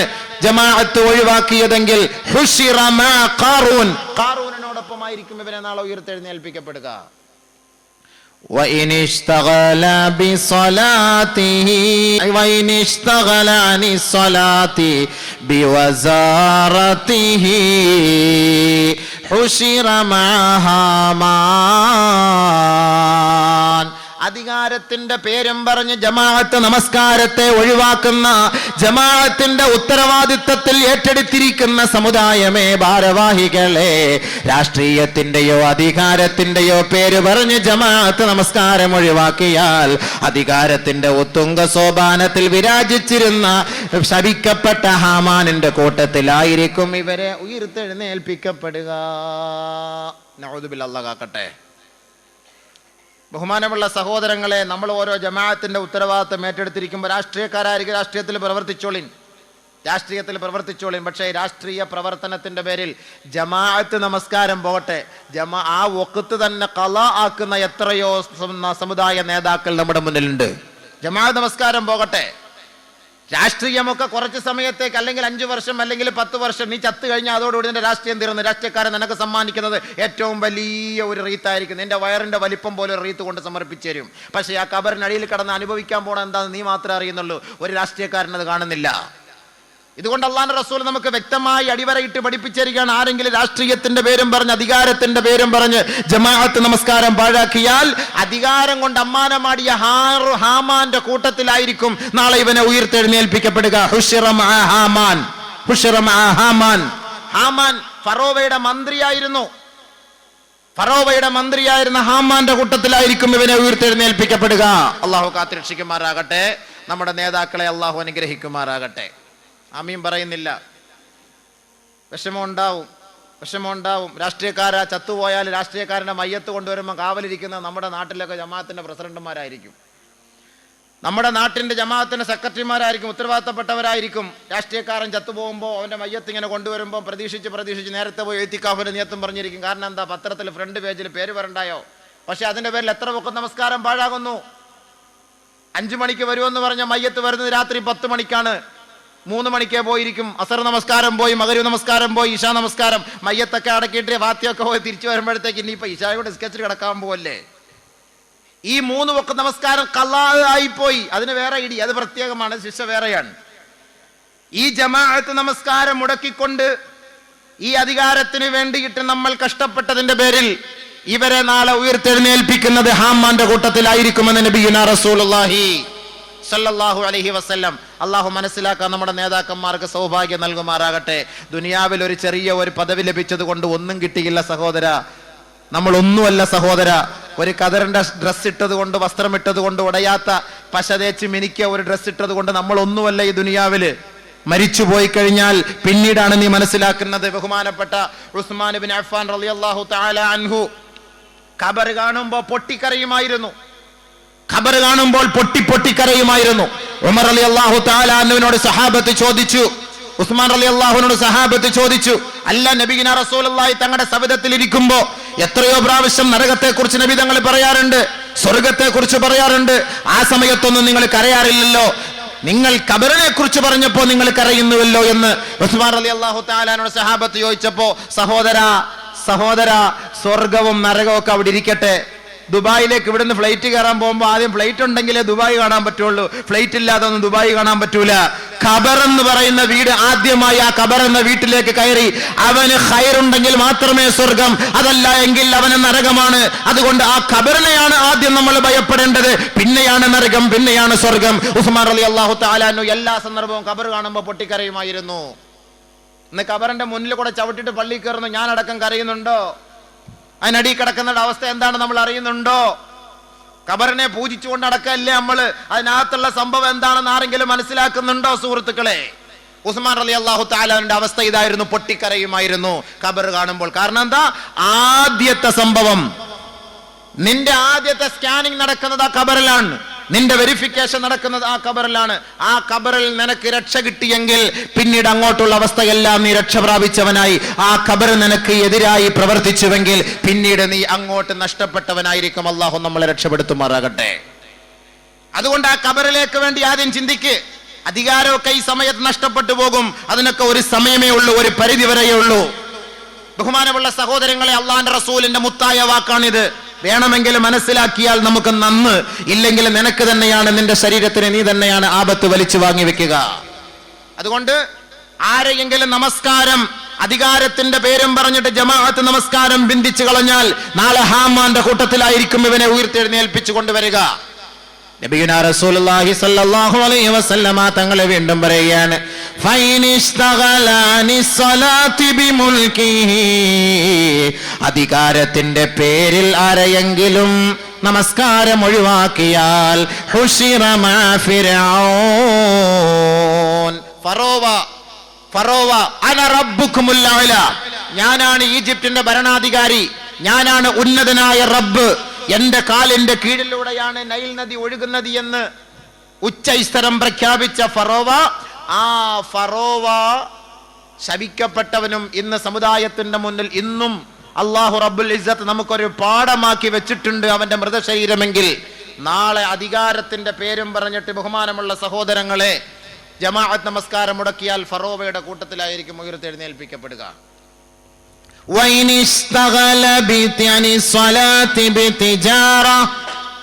S1: ജമാഅത്ത് ഒഴിവാക്കിയതെങ്കിൽ ഹുശിറ മഅ ഖാറൂൻ, ഖാറൂനിനോടൊപ്പമായിരിക്കും ഇവനെ നാളെ ഉയർത്തെഴുന്നേൽപ്പിക്കപ്പെടുക. وإن اشتغل بصلاته وإن اشتغل عن الصلاة بوزارته حشر مع هامان. അധികാരത്തിന്റെ പേരും പറഞ്ഞ് ജമാഅത്ത് നമസ്കാരത്തെ ഒഴിവാക്കുന്ന, ജമാഅത്തിന്റെ ഉത്തരവാദിത്തത്തിൽ ഏറ്റെടുത്തിരിക്കുന്ന സമുദായമേ, ഭാരവാഹികളെ, രാഷ്ട്രീയത്തിന്റെയോ അധികാരത്തിന്റെയോ പേര് പറഞ്ഞ് ജമാഅത്ത് നമസ്കാരം ഒഴിവാക്കിയാൽ അധികാരത്തിന്റെ ഉത്തുംഗ സോപാനത്തിൽ വിരാജിച്ചിരുന്ന ശപിക്കപ്പെട്ട ഹാമാനിന്റെ കൂട്ടത്തിലായിരിക്കും ഇവരെ ഉയർത്തെഴുന്നേൽപ്പിക്കപ്പെടുക. നഊദു ബില്ലാഹ്, അല്ലാഹു കാക്കട്ടെ. ബഹുമാനമുള്ള സഹോദരങ്ങളെ, നമ്മൾ ഓരോ ജമാഅത്തിന്റെ ഉത്തരവാദിത്തം ഏറ്റെടുത്തിരിക്കുമ്പോൾ രാഷ്ട്രീയക്കാരായിരിക്കും, രാഷ്ട്രീയത്തിൽ പ്രവർത്തിച്ചോളിൻ. പക്ഷേ രാഷ്ട്രീയ പ്രവർത്തനത്തിന്റെ പേരിൽ ജമാഅത്ത് നമസ്കാരം പോകട്ടെ, ആ വഖത്ത് തന്നെ ഖളാ ആക്കുന്ന എത്രയോ സമുദായ നേതാക്കൾ നമ്മുടെ മുന്നിലുണ്ട്. ജമാഅത്ത് നമസ്കാരം പോകട്ടെ, രാഷ്ട്രീയമൊക്കെ കുറച്ച് സമയത്തേക്ക്, അല്ലെങ്കിൽ 5 വർഷം അല്ലെങ്കിൽ 10 വർഷം, നീ ചത്തു കഴിഞ്ഞാൽ അതോടുകൂടി നിന്റെ രാഷ്ട്രീയം തീർന്നു. രാഷ്ട്രീയക്കാരൻ നിനക്ക് സമ്മാനിക്കുന്നത് ഏറ്റവും വലിയ ഒരു റീത്തായിരിക്കും. നിന്റെ വയറിന്റെ വലിപ്പം പോലെ ഒരു റീത്ത് കൊണ്ട് സമർപ്പിച്ചു തരും. പക്ഷേ ആ കബറിനടിയിൽ കിടന്ന് അനുഭവിക്കാൻ പോണ എന്താണെന്ന് നീ മാത്രമേ അറിയുന്നുള്ളൂ. ഒരു രാഷ്ട്രീയക്കാരൻ അത് കാണുന്നില്ല. ഇതുകൊണ്ട് അല്ലാഹുവിന്റെ റസൂൽ നമുക്ക് വ്യക്തമായി അടിവരയിട്ട് പഠിപ്പിച്ചിരിക്കുകയാണ്, ആരെങ്കിലും രാഷ്ട്രീയത്തിന്റെ പേരും പറഞ്ഞ്, അധികാരത്തിന്റെ പേരും പറഞ്ഞ് ജമാഅത്ത് നമസ്കാരം പാഴാക്കിയാൽ അധികാരം കൊണ്ട് അമ്മാനമാടിയ ഹാമാന്റെ കൂട്ടത്തിലായിരിക്കും നാളെ ഇവനെ ഉയർത്തെഴുന്നേൽപ്പിക്കപ്പെടുക. ഹുശിറ മഅ ഹാമാൻ, ഹുശിറ മഅ ഹാമാൻ. ഹാമാൻ ഫറോവയുടെ മന്ത്രിയായിരുന്നു. ഫറോവയുടെ മന്ത്രിയായിരുന്ന ഹാമാന്റെ കൂട്ടത്തിലായിരിക്കും ഇവനെ ഉയർത്തെഴുന്നേൽപ്പിക്കപ്പെടുക. അള്ളാഹു കാത്തുരക്ഷിക്കുമാറാകട്ടെ. നമ്മുടെ നേതാക്കളെ അള്ളാഹു അനുഗ്രഹിക്കുമാറാകട്ടെ. ആമീൻ പറയുന്നില്ല. വിഷമമുണ്ടാവും. രാഷ്ട്രീയക്കാരാ ചത്തുപോയാൽ രാഷ്ട്രീയക്കാരൻ്റെ മയ്യത്ത് കൊണ്ടുവരുമ്പോൾ കാവലിരിക്കുന്ന നമ്മുടെ നാട്ടിലൊക്കെ ജമാഅത്തിന്റെ പ്രസിഡന്റുമാരായിരിക്കും, നമ്മുടെ നാട്ടിന്റെ ജമാഅത്തിന്റെ സെക്രട്ടറിമാരായിരിക്കും, ഉത്തരവാദിത്തപ്പെട്ടവരായിരിക്കും. രാഷ്ട്രീയക്കാരൻ ചത്തുപോകുമ്പോൾ അവന്റെ മയ്യത്ത് ഇങ്ങനെ കൊണ്ടുവരുമ്പോൾ പ്രതീക്ഷിച്ച് നേരത്തെ പോയി എഴുത്തിക്കാഫിന്റെ നിയത്തും പറഞ്ഞിരിക്കും. കാരണം എന്താ? പത്രത്തിൽ ഫ്രണ്ട് പേജിൽ പേര് വരണ്ടായോ? പക്ഷെ അതിന്റെ പേരിൽ എത്ര വഖത്ത് നമസ്കാരം പാഴാകുന്നു. 5 മണിക്ക് വരുമെന്ന് പറഞ്ഞ മയ്യത്ത് വരുന്നത് രാത്രി 10 മണിക്കാണ്. 3 മണിക്കേ പോയിരിക്കും. അസർ നമസ്കാരം പോയി, മഗ്‌രിബ് നമസ്കാരം പോയി, ഇശാ നമസ്കാരം, മയ്യത്തൊക്കെ അടക്കിയിട്ട് വാത്തിയൊക്കെ പോയി തിരിച്ചു വരുമ്പോഴത്തേക്ക് ഇനിയിപ്പോൾ ഇശായോട് സ്കെച്ചിൽ കിടക്കാൻ പോവല്ലേ. ഈ 3 വഖത്ത് നമസ്കാരം ഖളാ ആയിപ്പോയി. അതിന് വേറെ ഇടി, അത് പ്രത്യേകമാണ്, ശിക്ഷ വേറെയാണ്. ഈ ജമാഅത്ത് നമസ്കാരം മുടക്കിക്കൊണ്ട് ഈ അധികാരത്തിന് വേണ്ടിയിട്ട് നമ്മൾ കഷ്ടപ്പെട്ടതിന്റെ പേരിൽ ഇവരെ നാളെ ഉയർത്തെഴുന്നേൽപ്പിക്കുന്നത് ഹാമാന്റെ കൂട്ടത്തിലായിരിക്കുമെന്ന് നബിയുനാ റസൂലുള്ളാഹി സല്ലല്ലാഹു അലൈഹി വസല്ലം. അള്ളാഹു മനസ്സിലാക്കാൻ നമ്മുടെ നേതാക്കന്മാർക്ക് സൗഭാഗ്യം നൽകുമാറാകട്ടെ. ദുനിയാവിൽ ഒരു ചെറിയ ഒരു പദവി ലഭിച്ചത് കൊണ്ട് ഒന്നും കിട്ടിയില്ല സഹോദര, നമ്മൾ ഒന്നുമല്ല സഹോദര. ഒരു കതറിന്റെ ഡ്രസ്സ് ഇട്ടത് കൊണ്ട്, വസ്ത്രം ഇട്ടത് കൊണ്ട്, ഉടയാത്ത പശ തേച്ച് മിനിക്കിയ ഒരു ഡ്രസ്സ് ഇട്ടത് കൊണ്ട് നമ്മൾ ഒന്നുമല്ല ഈ ദുനിയാവില്. മരിച്ചു പോയി കഴിഞ്ഞാൽ പിന്നീടാണ് നീ മനസ്സിലാക്കുന്നത്. ബഹുമാനപ്പെട്ട ഉസ്മാൻ ഇബ്നു അഫ്ഫാൻ റളിയല്ലാഹു തആല അൻഹു ഖബർ കാണുമ്പോൾ പൊട്ടിക്കരയുമായിരുന്നു. ഖബർ കാണുമ്പോൾ പൊട്ടിക്കരയുമായിരുന്നു. ഉമർ റളിയല്ലാഹു തആല അൻഹുവിനോട് സഹാബത്ത് ചോദിച്ചു, ഉസ്മാൻ റളിയല്ലാഹുവിനോട് സഹാബത്ത് ചോദിച്ചു, അല്ല നബിയിന റസൂലുള്ളാഹി തങ്ങളുടെ സവിധത്തിൽ ഇരിക്കുമ്പോ എത്രയോ പ്രാവശ്യം നരകത്തെ കുറിച്ച് നബി തങ്ങൾ പറയാറുണ്ട്, സ്വർഗത്തെ കുറിച്ച് പറയാറുണ്ട്, ആ സമയത്തൊന്നും നിങ്ങൾ കരയാറില്ലല്ലോ, നിങ്ങൾ ഖബറിനെ കുറിച്ച് പറഞ്ഞപ്പോ നിങ്ങൾ കരയുന്നുവല്ലോ എന്ന് ഉസ്മാൻ റളിയല്ലാഹു തആലയോട് സഹാബത്ത് ചോദിച്ചപ്പോ, സഹോദര സ്വർഗവും നരകവും ഒക്കെ അവിടെ ഇരിക്കട്ടെ, ദുബായിലേക്ക് ഇവിടുന്ന് ഫ്ലൈറ്റ് കയറാൻ പോകുമ്പോൾ ആദ്യം ഫ്ലൈറ്റ് ഉണ്ടെങ്കിലേ ദുബായ് കാണാൻ പറ്റുള്ളൂ, ഫ്ലൈറ്റ് ഇല്ലാതെ ഒന്നും ദുബായ് കാണാൻ പറ്റൂല. ഖബർ എന്ന് പറയുന്ന വീട്, ആദ്യമായി ആ ഖബർ എന്ന വീട്ടിലേക്ക് കയറി അവന് ഖൈറുണ്ടെങ്കിൽ മാത്രമേ സ്വർഗം, അതല്ല എങ്കിൽ അവന് നരകമാണ്. അതുകൊണ്ട് ആ ഖബറിനെയാണ് ആദ്യം നമ്മൾ ഭയപ്പെടേണ്ടത്, പിന്നെയാണ് നരകം, പിന്നെയാണ് സ്വർഗം. ഉസ്മാൻ റളിയല്ലാഹു തആല അൻഹു എല്ലാ സന്ദർഭവും ഖബർ കാണുമ്പോൾ പൊട്ടിക്കരയുമായിരുന്നു. ഇന്ന് ഖബറിന്റെ മുന്നിൽ കൂടെ ചവിട്ടിട്ട് പള്ളി കയറുന്നു, ഞാനടക്കം കരയുന്നുണ്ടോ? അതിനടി കിടക്കുന്ന അവസ്ഥ എന്താണ് നമ്മൾ അറിയുന്നുണ്ടോ? ഖബറിനെ പൂജിച്ചുകൊണ്ട് അടക്കല്ലേ നമ്മള്. അതിനകത്തുള്ള സംഭവം എന്താണെന്ന് ആരെങ്കിലും മനസ്സിലാക്കുന്നുണ്ടോ സുഹൃത്തുക്കളെ? ഉസ്മാൻ റളിയല്ലാഹു തആലയുടെ അവസ്ഥ ഇതായിരുന്നു, പൊട്ടിക്കരയുമായിരുന്നു ഖബർ കാണുമ്പോൾ. കാരണം എന്താ? ആദ്യത്തെ സംഭവം, നിന്റെ ആദ്യത്തെ സ്കാനിങ് നടക്കുന്നത് ആ ഖബറിലാണ്, നിന്റെ വെരിഫിക്കേഷൻ നടക്കുന്നത് ആ ഖബറിലാണ്. ആ ഖബറിൽ നിനക്ക് രക്ഷ കിട്ടിയെങ്കിൽ പിന്നീട് അങ്ങോട്ടുള്ള അവസ്ഥയെല്ലാം നീ രക്ഷ പ്രാപിച്ചവനായി. ആ ഖബർ നിനക്ക് എതിരായി പ്രവർത്തിച്ചുവെങ്കിൽ പിന്നീട് നീ അങ്ങോട്ട് നഷ്ടപ്പെട്ടവനായിരിക്കും. അല്ലാഹു നമ്മളെ രക്ഷപ്പെടുത്തുമാറാകട്ടെ. അതുകൊണ്ട് ആ ഖബറിലേക്ക് വേണ്ടി ആദ്യം ചിന്തിക്ക്. അധികാരമൊക്കെ ഈ സമയത്ത് നഷ്ടപ്പെട്ടു പോകും, അതിനൊക്കെ ഒരു സമയമേ ഉള്ളൂ, ഒരു പരിധി വരെയേ ഉള്ളൂ. ബഹുമാനമുള്ള സഹോദരങ്ങളെ, അള്ളാന്റെ റസൂലിന്റെ മുത്തായ വാക്കാണിത്. വേണമെങ്കിൽ മനസ്സിലാക്കിയാൽ നമുക്ക് നന്ന്, ഇല്ലെങ്കിൽ നിനക്ക് തന്നെയാണ്, നിന്റെ ശരീരത്തിന് നീ തന്നെയാണ് ആപത്ത് വലിച്ചു വാങ്ങി വെക്കുക. അതുകൊണ്ട് ആരെയെങ്കിലും നമസ്കാരം, അധികാരത്തിന്റെ പേരും പറഞ്ഞിട്ട് ജമാഅത്ത് നമസ്കാരം ബന്ധിച്ചു കളഞ്ഞാൽ നാളെ ഹാമാന്റെ കൂട്ടത്തിലായിരിക്കും ഇവനെ ഉയർത്തെഴുന്നേൽപ്പിച്ചു കൊണ്ടുവരിക. നബിയുനാ റസൂലുള്ളാഹി സ്വല്ലല്ലാഹു അലൈഹി വസല്ലമ തങ്ങളെ വീണ്ടും പറയുകയാണ്, അധികാരത്തിന്റെ പേരിൽ ആരെയെങ്കിലും നമസ്കാരം ഒഴിവാക്കിയാൽ ഫറോവ അന റബ്ബുക്കുമുൽ അഅല, ഞാനാണ് ഈജിപ്തിന്റെ ഭരണാധികാരി, ഞാനാണ് ഉന്നതനായ റബ്ബ്, എന്റെ കാലിന്റെ കീഴിലൂടെയാണ് നൈൽ നദി ഒഴുകുന്നത് എന്ന് ഉച്ചൈസ്തരം പ്രഖ്യാപിച്ച ഫറോവ, ആ ഫറോവ ശപിക്കപ്പെട്ടവനും ഇന്ന് സമുദായത്തിന്റെ മുന്നിൽ ഇന്നും അല്ലാഹു റബ്ബുൽ ഇസ്സത്ത് നമുക്കൊരു പാഠമാക്കി വെച്ചിട്ടുണ്ട് അവന്റെ മൃതശരീരമെങ്കിൽ. നാളെ അധികാരത്തിന്റെ പേരും പറഞ്ഞിട്ട് ബഹുമാനമുള്ള സഹോദരങ്ങളെ ജമാഅത്ത് നമസ്കാരം മുടക്കിയാൽ ഫറോവയുടെ കൂട്ടത്തിലായിരിക്കും ഉയർത്തെഴുന്നേൽപ്പിക്കപ്പെടുക.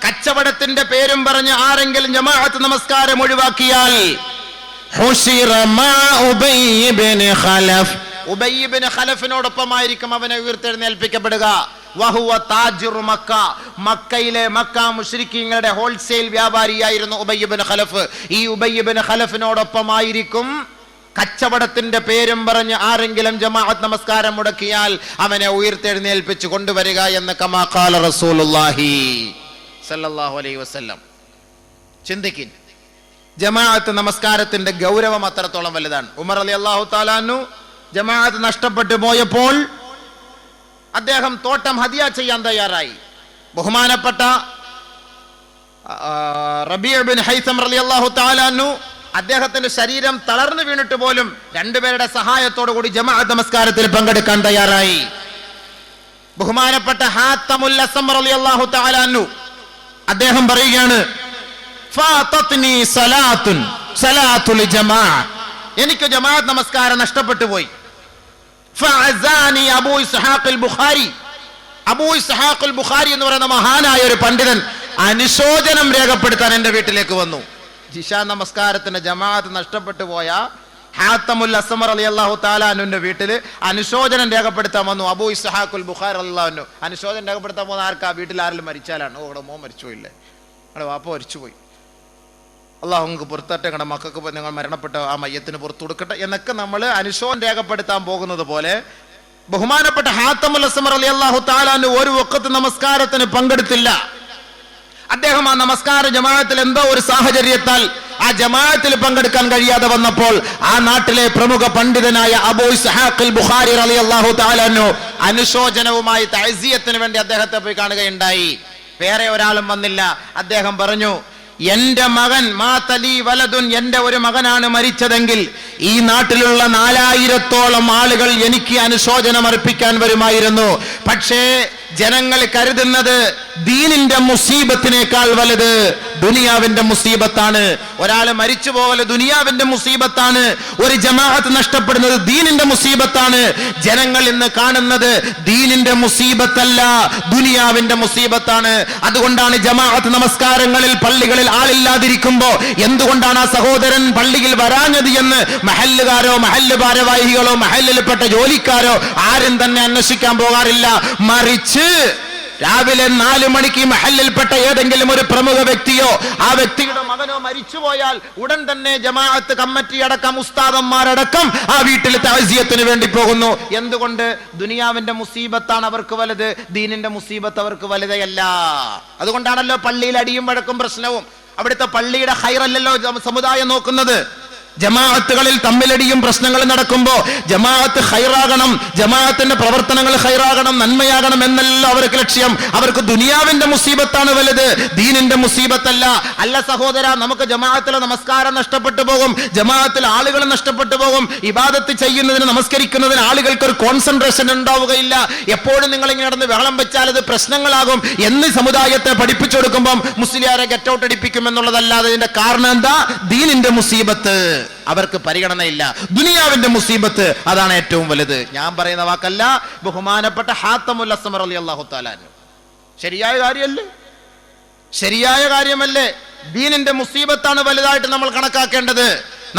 S1: കച്ചവടത്തിന്റെ പേരും പറഞ്ഞ് ആരെങ്കിലും ജമാഅത്ത് നമസ്കാരം ഒഴിവാക്കിയാൽ ഉബയ്യ് ഇബ്നു ഖലഫിനോടൊപ്പമായിരിക്കും അവനെ ഉയർത്തെഴുന്നേൽപ്പിക്കപ്പെടുക. വഹുവ താജിറു മക്ക, മക്കയിലെ മക്ക മുശ്രിക്കീങ്ങളുടെ ഹോൾസെയിൽ വ്യാപാരിയായിരുന്നു ഉബയ്യ് ഇബ്നു ഖലഫ്. ഈ ഉബയ്യ് ഇബ്നു ഖലഫിനോടൊപ്പമായിരിക്കും കച്ചവടത്തിന്റെ പേരും പറഞ്ഞ് ആരെങ്കിലും ജമാഅത്ത് നമസ്കാരം മുടക്കിയാൽ അവനെ ഉയർത്തെഴുന്നേൽപ്പിച്ചു കൊണ്ടുവരിക എന്ന് കമാ ഖാല റസൂലുള്ളാഹി സല്ലല്ലാഹു അലൈഹി വസല്ലം. ചിന്തിക്കിൻ, ജമാഅത്ത് നമസ്കാരത്തിന്റെ ഗൗരവം അത്രത്തോളം വലുതാണ്. ഉമർ റളിയല്ലാഹു തആല അൻഹു ജമാഅത്ത് നഷ്ടപ്പെട്ടു പോയപ്പോൾ അദ്ദേഹം തോട്ടം ഹദിയ ചെയ്യാൻ തയ്യാറായി. ബഹുമാനപ്പെട്ട റബീഅ് ബിൻ ഹൈസം റളിയല്ലാഹു തആല അൻഹു അദ്ദേഹത്തിന്റെ ശരീരം തളർന്നു വീണിട്ട് പോലും രണ്ടുപേരുടെ സഹായത്തോടു കൂടി ജമാഅത്ത് നമസ്കാരത്തിൽ പങ്കെടുക്കാൻ തയ്യാറായി. ബഹുമാനപ്പെട്ട ഹാത്തമുൽ അസ്സം റളിയല്ലാഹു തആല അൻഹു അദ്ദേഹം പറയുകയാണ്, ഫാതത്നി സലാത്തുൽ ജമാഅ, എനിക്ക് ജമാഅത്ത് നമസ്കാരം നഷ്ടപ്പെട്ടു പോയി. ഫഅസാനി അബൂ ഇസ്ഹാഖ് അൽ-ബുഖാരി, അബൂ ഇസ്ഹാഖ് അൽ-ബുഖാരി എന്ന് പറയുന്ന മഹാനായ ഒരു പണ്ഡിതൻ അനുശോചനം രേഖപ്പെടുത്താൻ എന്റെ വീട്ടിലേക്ക് വന്നു. ജിഷാ നമസ്കാരത്തിന്റെ ജമാഅത്ത് നഷ്ടപ്പെട്ടു പോയ ഹാത്തമുൽ അസ്സം റളിയല്ലാഹു തആല അൻഹുവിന്റെ വീട്ടിൽ അനുശോചനം രേഖപ്പെടുത്താൻ വന്നു അബൂ ഇസ്ഹാഖ് അൽ-ബുഖാരി റളിയല്ലാഹു അൻഹു. അനുശോചനം രേഖപ്പെടുത്താൻ പോകുന്ന ആർക്കാ? വീട്ടിൽ ആരെങ്കിലും മരിച്ചാലാണ്. ഓ, ഇവിടെ മോൻ മരിച്ചുപോയില്ലേ, അവിടെ വാപ്പ മരിച്ചുപോയി, അള്ളാഹു നിങ്ങൾക്ക് പുറത്തട്ടെ, നിങ്ങളുടെ മക്കൾക്ക് നിങ്ങൾ മരണപ്പെട്ട ആ മയ്യത്തിന് പുറത്തു കൊടുക്കട്ടെ എന്നൊക്കെ നമ്മൾ അനുശോചനം രേഖപ്പെടുത്താൻ പോകുന്നത് പോലെ ബഹുമാനപ്പെട്ട ഹാത്തമുൽ അസ്മർ റളിയല്ലാഹു തആല അൻഹു ഒരു വഖത്ത് നമസ്കാരത്തിന് പങ്കെടുത്തില്ല. അദ്ദേഹം ആ നമസ്കാര ജമാഅത്തിൽ എന്തോ ഒരു സാഹചര്യത്താൽ ആ ജമാഅത്തിൽ പങ്കെടുക്കാൻ കഴിയാതെ വന്നപ്പോൾ ആ നാട്ടിലെ പ്രമുഖ പണ്ഡിതനായ അബൂ ഇസ്ഹാഖ് അൽ ബുഖാരി റളിയല്ലാഹു തആല അൻഹു അനുശോചനവുമായി തഅസിയത്തിന് വേണ്ടി അദ്ദേഹത്തെ പോയി കാണുകയുണ്ടായി. വേറെ ഒരാളും വന്നില്ല. അദ്ദേഹം പറഞ്ഞു, എന്റെ മകൻ മാതലി വലതുൻ, എന്റെ ഒരു മകനാണ് മരിച്ചതെങ്കിൽ ഈ നാട്ടിലുള്ള 4000-ഓളം ആളുകൾ എനിക്ക് അനുശോചനം അർപ്പിക്കാൻ വരുമായിരുന്നു. പക്ഷേ ജനങ്ങൾ കരുതുന്നത് ദീനിന്റെ മുസീബത്തിനേക്കാൾ വലുത് ദുനിയാവിന്റെ മുസീബത്താണ്. ഒരാൾ മരിച്ചു പോകല് ദുനിയാവിന്റെ മുസീബത്താണ്, ഒരു ജമാഅത്ത് നഷ്ടപ്പെടുന്നത് ദീനിന്റെ മുസീബത്താണ്. ജനങ്ങൾ ഇന്ന് കാണുന്നത് ദീനിന്റെ മുസീബത്തല്ല, ദുനിയാവിന്റെ മുസീബത്താണ്. അതുകൊണ്ടാണ് ജമാഅത്ത് നമസ്കാരങ്ങളിൽ പള്ളികളിൽ ആളില്ലാതിരിക്കുമ്പോ എന്തുകൊണ്ടാണ് ആ സഹോദരൻ പള്ളിയിൽ വരാഞ്ഞത് എന്ന് മഹല്ലുകാരോ മഹല്ല് ഭാരവാഹികളോ മഹല്ലിൽപ്പെട്ട ജോലിക്കാരോ ആരും തന്നെ അന്വേഷിക്കാൻ പോകാറില്ല. മറിച്ച് രാവിലെ 4 മണിക്ക് മഹല്ലിൽപ്പെട്ട ഏതെങ്കിലും ഒരു പ്രമുഖ വ്യക്തിയോ ആ വ്യക്തിയുടെ മകനോ മരിച്ചുപോയാൽ ഉടൻ തന്നെ ജമാഅത്ത് കമ്മിറ്റി അടക്കം ഉസ്താദന്മാരടക്കം ആ വീട്ടിൽ തഅസിയത്തിന് വേണ്ടി പോകുന്നു. എന്തുകൊണ്ട്? ദുനിയാവിന്റെ മുസീബത്താണ് അവർക്ക് വലുത്, ദീനിന്റെ മുസീബത്ത് അവർക്ക് വലുതല്ല. അതുകൊണ്ടാണല്ലോ പള്ളിയിൽ അടിയും വഴക്കും പ്രശ്നവും. അവിടുത്തെ പള്ളിയുടെ ഖൈറല്ലല്ലോ സമുദായം നോക്കുന്നത്. ജമാഅത്തുകളിൽ തമ്മിലടിയും പ്രശ്നങ്ങൾ നടക്കുമ്പോ ജമാഅത്ത് ഖൈറാകണം, ജമാഅത്തിന്റെ പ്രവർത്തനങ്ങൾ ഖൈറാകണം, നന്മയാകണം എന്നല്ല അവർക്ക് ലക്ഷ്യം. അവർക്ക് ദുനിയാവിന്റെ മുസീബത്താണ് വലുത്, ദീനിന്റെ മുസീബത്തല്ല. അല്ല സഹോദര, നമുക്ക് ജമാഅത്തിലെ നമസ്കാരം നഷ്ടപ്പെട്ടു പോകും, ജമാഅത്തിൽ ആളുകൾ നഷ്ടപ്പെട്ടു പോകും. ഇബാദത്ത് ചെയ്യുന്നതിന് നമസ്കരിക്കുന്നതിന് ആളുകൾക്ക് ഒരു കോൺസെൻട്രേഷൻ ഉണ്ടാവുകയില്ല. എപ്പോഴും നിങ്ങൾ ഇങ്ങനെ നടന്ന് വെള്ളം വെച്ചാൽ അത് പ്രശ്നങ്ങളാകും എന്ന് സമുദായത്തെ പഠിപ്പിച്ചു കൊടുക്കുമ്പോൾ മുസ്ലിയാരെ ഗെറ്റ് ഔട്ട് അടിപ്പിക്കും എന്നുള്ളതല്ലാതെ ഇതിന്റെ കാരണം എന്താ? ദീനിന്റെ മുസീബത്ത് അവർക്ക് പരിഗണനയില്ല, ദുനിയാവിന്റെ മുസീബത്ത് അതാണ് ഏറ്റവും വലുത്. ഞാൻ പറയുന്ന വാക്കല്ല, ബഹുമാനപ്പെട്ട ഹാത്തമുൽ അസ്മർ റളിയല്ലാഹു തആല അൻഹു. ശരിയായ കാര്യമല്ലേ? ശരിയായ കാര്യമല്ലേ? ദീനിന്റെ മുസീബത്താണ് വലുതായിട്ട് നമ്മൾ കണക്കാക്കേണ്ടത്.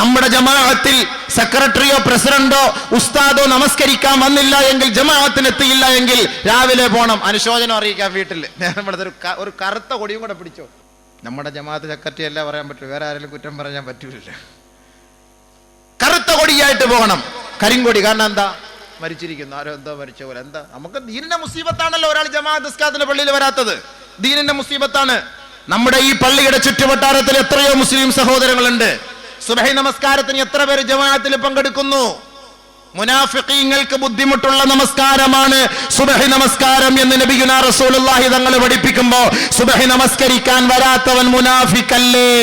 S1: നമ്മുടെ ജമാഅത്തിൽ സെക്രട്ടറിയോ പ്രസിഡന്റോ ഉസ്താദോ നമസ്കരിക്കാൻ വന്നില്ല എങ്കിൽ, ജമാഅത്തിന് എത്തിയില്ല എങ്കിൽ രാവിലെ പോണം അനുശോചനം അറിയിക്കാൻ വീട്ടിൽ. നമ്മുടെ ഒരു കറുത്ത കൊടിയും കൂടെ പിടിച്ചോ. നമ്മുടെ ജമാഅത്ത് സെക്രട്ടറി അല്ല പറയാൻ പറ്റൂ, വേറെ ആരെങ്കിലും കുറ്റം പറയാൻ പറ്റൂല. കറുത്ത കൊടിയായിട്ട് പോകണം, കരിങ്കൊടി. കാരണം എന്താ? മരിച്ചിരിക്കുന്നു, ആരോ എന്തോ മരിച്ച പോലെ. എന്താ? നമുക്ക് ദീനിന്റെ മുസീബത്താണല്ലോ ഒരാൾ ജമാഅത്ത് നിസ്കാരത്തിന്റെ പള്ളിയിൽ വരാത്തത്, ദീനിന്റെ മുസീബത്താണ്. നമ്മുടെ ഈ പള്ളിയുടെ ചുറ്റുവട്ടാരത്തിൽ എത്രയോ മുസ്ലിം സഹോദരങ്ങളുണ്ട്. സുബ്ഹി നമസ്കാരത്തിന് എത്ര പേര് ജമാഅത്തിൽ പങ്കെടുക്കുന്നു? മുനാഫിഖീങ്ങൾക്ക് ബുദ്ധിമുട്ടുള്ള നമസ്കാരമാണ് സുബ്ഹി നമസ്കാരം എന്ന് നബിയുനാ റസൂലുള്ളാഹി തങ്ങൾ പഠിപ്പിക്കുമ്പോൾ സുബ്ഹി നമസ്കരിക്കാൻ വരാത്തവൻ മുനാഫിഖല്ലേ?